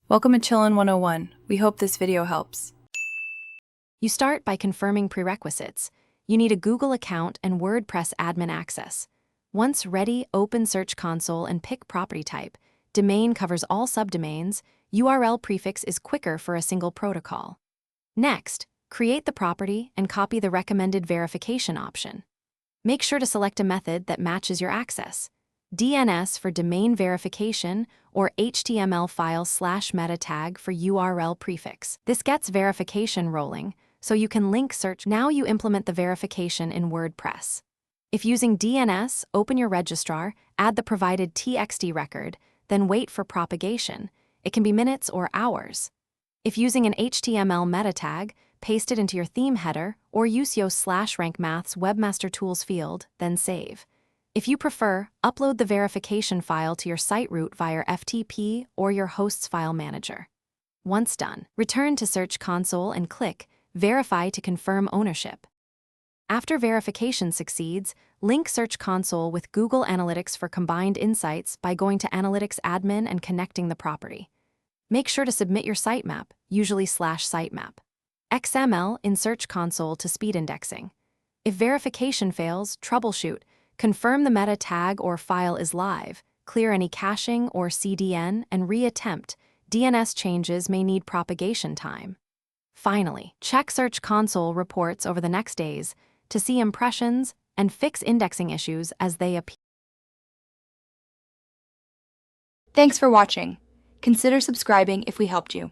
Welcome to Chillin' 101. We hope this video helps. You start by confirming prerequisites. You need a Google account and Wordpress admin access. Once ready, open Search Console and pick property type. Domain covers all subdomains. URL prefix is quicker for a single protocol. Next, create the property and copy the recommended verification option. Make sure to select a method that matches your access. DNS for domain verification or HTML file/meta tag for URL prefix. This gets verification rolling, so you can link search. Now you implement the verification in WordPress. If using DNS, open your registrar, add the provided TXT record, then wait for propagation. It can be minutes or hours. If using an HTML meta tag, paste it into your theme header or use yo/rankmath's webmaster tools field, then save. If you prefer, upload the verification file to your site root via FTP or your host's file manager. Once done, return to Search Console and click Verify to confirm ownership. After verification succeeds, link Search Console with Google Analytics for combined insights by going to Analytics Admin and connecting the property. Make sure to submit your sitemap, usually /sitemap. XML in Search Console to speed indexing. If verification fails, troubleshoot. Confirm the meta tag or file is live, clear any caching or CDN, and re-attempt. DNS changes may need propagation time. Finally, check Search Console reports over the next days to see impressions and fix indexing issues as they appear. Thanks for watching. Consider subscribing if we helped you.